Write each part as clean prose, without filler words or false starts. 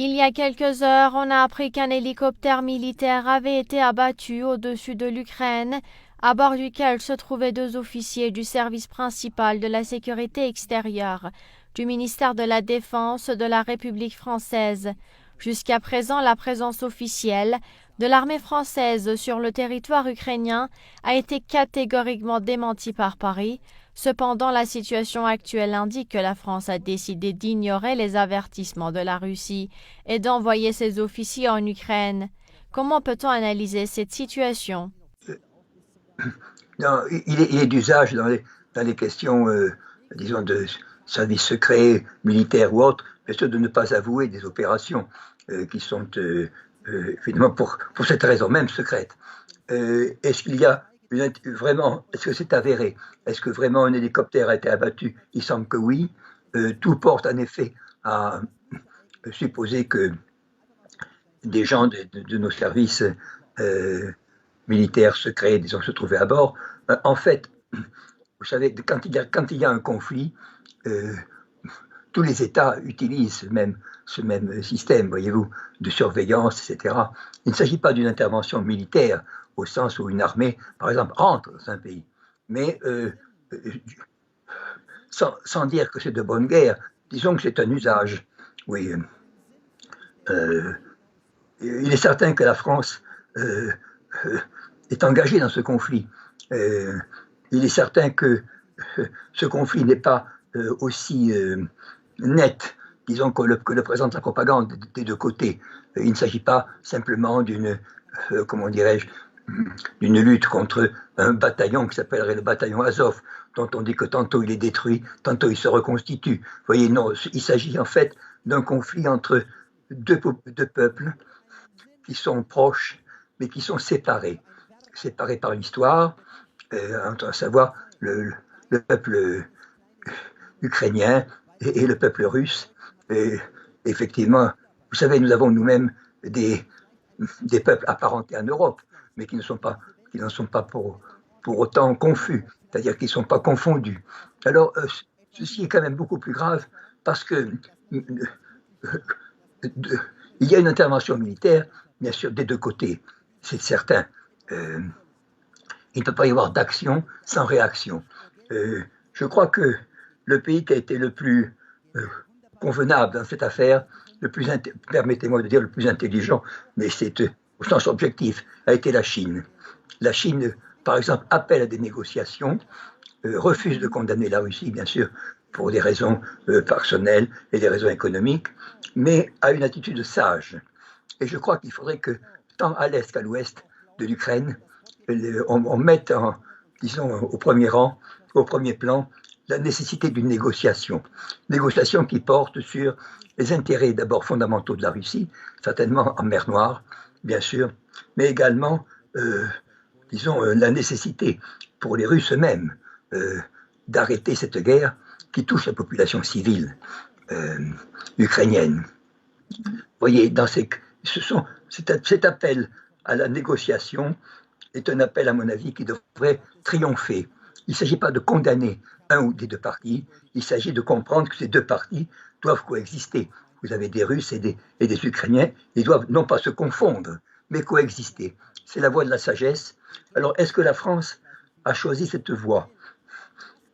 Il y a quelques heures, on a appris qu'un hélicoptère militaire avait été abattu au-dessus de l'Ukraine, à bord duquel se trouvaient deux officiers du service principal de la sécurité extérieure, du ministère de la Défense de la République française. Jusqu'à présent, la présence officielle de l'armée française sur le territoire ukrainien a été catégoriquement démentie par Paris. Cependant, la situation actuelle indique que la France a décidé d'ignorer les avertissements de la Russie et d'envoyer ses officiers en Ukraine. Comment peut-on analyser cette situation? Non, il est d'usage dans les questions, disons, de services secrets, militaires ou autres, bien sûr, de ne pas avouer des opérations qui sont, finalement, pour cette raison même secrètes. Est-ce qu'il y a vraiment, est-ce que c'est avéré? Est-ce que vraiment un hélicoptère a été abattu? Il semble que oui. Tout porte en effet à supposer que des gens de nos services militaires secrets, disons, se trouvaient à bord. En fait, vous savez, quand il y a un conflit, euh, tous les États utilisent ce même système, voyez-vous, de surveillance, etc. Il ne s'agit pas d'une intervention militaire au sens où une armée, par exemple, entre dans un pays, mais sans dire que c'est de bonne guerre, disons que c'est un usage. Oui, euh, il est certain que la France euh, est engagée dans ce conflit. Euh, il est certain que ce conflit n'est pas aussi net, disons, que le présente la propagande des deux côtés. Il ne s'agit pas simplement comment dirais-je, d'une lutte contre un bataillon qui s'appellerait le bataillon Azov, dont on dit que tantôt il est détruit, tantôt il se reconstitue. Vous voyez, non, il s'agit en fait d'un conflit entre deux peuples qui sont proches, mais qui sont séparés par l'histoire, à savoir le peuple ukrainien et le peuple russe. Et effectivement, vous savez, nous avons nous-mêmes des peuples apparentés en Europe, mais qui ne sont pas pour autant confus, c'est-à-dire qu'ils ne sont pas confondus. Alors, ceci est quand même beaucoup plus grave parce que il y a une intervention militaire, bien sûr, des deux côtés, c'est certain. Euh, il ne peut pas y avoir d'action sans réaction. Je crois que le pays qui a été le plus convenable dans cette affaire, permettez-moi de dire le plus intelligent, mais c'est au sens objectif, a été la Chine. La Chine, par exemple, appelle à des négociations, refuse de condamner la Russie, bien sûr, pour des raisons personnelles et des raisons économiques, mais a une attitude sage. Et je crois qu'il faudrait que, tant à l'est qu'à l'ouest de l'Ukraine, on mette, disons, au premier rang, au premier plan, la nécessité d'une négociation. Négociation qui porte sur les intérêts d'abord fondamentaux de la Russie, certainement en mer Noire, bien sûr, mais également, disons, la nécessité pour les Russes eux-mêmes d'arrêter cette guerre qui touche la population civile ukrainienne. Vous voyez, cet appel à la négociation est un appel, à mon avis, qui devrait triompher. Il ne s'agit pas de condamner un ou des deux partis, il s'agit de comprendre que ces deux partis doivent coexister. Vous avez des Russes et des Ukrainiens, ils doivent non pas se confondre, mais coexister. C'est la voie de la sagesse. Alors, est-ce que la France a choisi cette voie?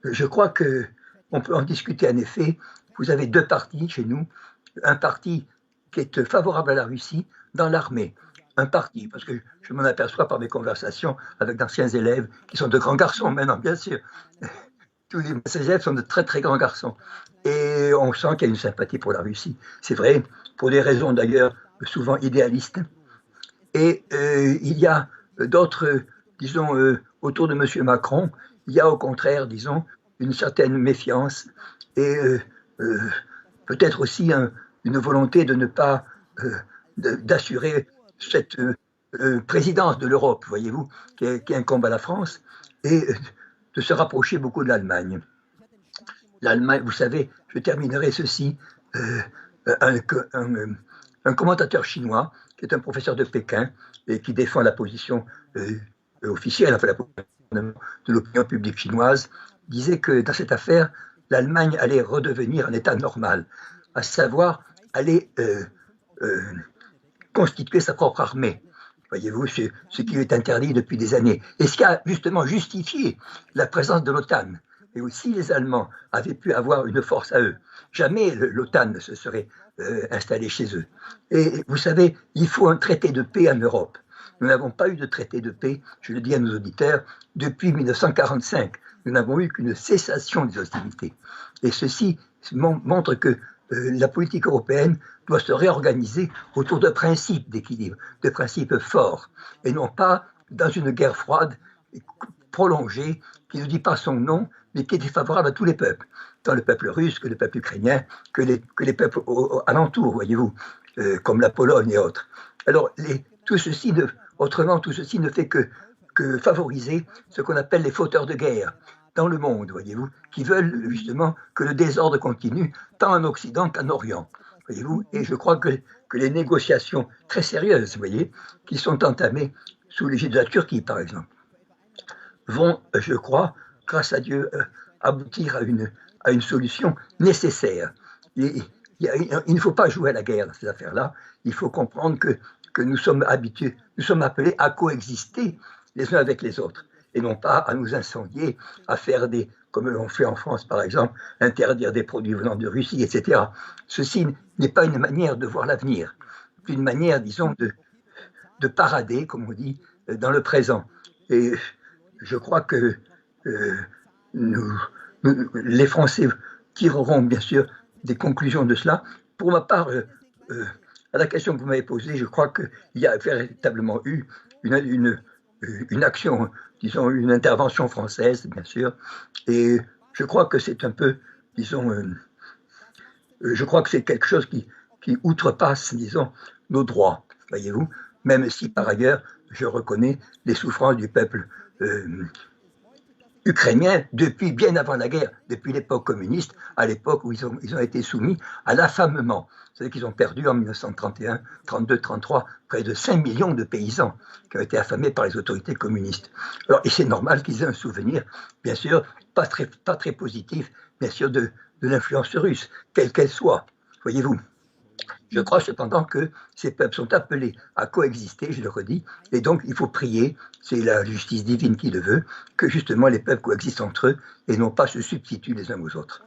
Je crois qu'on peut en discuter en effet. Vous avez deux partis chez nous, un parti qui est favorable à la Russie dans l'armée, un parti, parce que je m'en aperçois par mes conversations avec d'anciens élèves qui sont de grands garçons maintenant, bien sûr. Tous ces élèves sont de très très grands garçons. Et on sent qu'il y a une sympathie pour la Russie. C'est vrai, pour des raisons d'ailleurs souvent idéalistes. Et il y a d'autres, disons, autour de M. Macron, il y a au contraire, disons, une certaine méfiance et peut-être aussi une volonté de ne pas d'assurer cette présidence de l'Europe, voyez-vous, qui incombe à la France, et de se rapprocher beaucoup de l'Allemagne. L'Allemagne, vous savez, je terminerai ceci, un, un, un commentateur chinois, qui est un professeur de Pékin, et qui défend la position officielle, enfin la position de l'opinion publique chinoise, disait que dans cette affaire, l'Allemagne allait redevenir un État normal, à savoir aller euh, constituer sa propre armée. Voyez-vous, ce qui est interdit depuis des années. Et ce qui a justement justifié la présence de l'OTAN. Et aussi, les Allemands avaient pu avoir une force à eux. Jamais l'OTAN ne se serait installée chez eux. Et vous savez, il faut un traité de paix en Europe. Nous n'avons pas eu de traité de paix, je le dis à nos auditeurs, depuis 1945. Nous n'avons eu qu'une cessation des hostilités. Et ceci montre que la politique européenne doit se réorganiser autour de principes d'équilibre, de principes forts, et non pas dans une guerre froide prolongée qui ne dit pas son nom, mais qui est défavorable à tous les peuples, tant le peuple russe que le peuple ukrainien, que les peuples alentours, voyez-vous, comme la Pologne et autres. Alors, tout ceci ne fait que favoriser ce qu'on appelle les fauteurs de guerre dans le monde, voyez-vous, qui veulent justement que le désordre continue, tant en Occident qu'en Orient, voyez-vous. Et je crois que les négociations très sérieuses, vous voyez, qui sont entamées sous l'égide de la Turquie, par exemple, vont, je crois, grâce à Dieu, aboutir à une solution nécessaire. Il ne faut pas jouer à la guerre dans ces affaires-là. Il faut comprendre que nous sommes habitués, nous sommes appelés à coexister les uns avec les autres, et non pas à nous incendier, à faire comme on fait en France par exemple, interdire des produits venant de Russie, etc. Ceci n'est pas une manière de voir l'avenir, c'est une manière, disons, de parader, comme on dit, dans le présent. Et je crois que les Français tireront bien sûr des conclusions de cela. Pour ma part, à la question que vous m'avez posée, je crois qu'il y a véritablement eu une action, disons une intervention française, bien sûr, et je crois que c'est un peu, disons, je crois que c'est quelque chose qui outrepasse, disons, nos droits, voyez-vous, même si par ailleurs, je reconnais les souffrances du peuple ukrainiens depuis bien avant la guerre, depuis l'époque communiste, à l'époque où ils ont été soumis à l'affamement. C'est-à-dire qu'ils ont perdu en 1931, 32, 33, près de 5 millions de paysans qui ont été affamés par les autorités communistes. Alors, et c'est normal qu'ils aient un souvenir, bien sûr, pas très positif, bien sûr, de l'influence russe, quelle qu'elle soit, voyez-vous. Je crois cependant que ces peuples sont appelés à coexister, je le redis, et donc il faut prier, c'est la justice divine qui le veut, que justement les peuples coexistent entre eux et non pas se substituent les uns aux autres.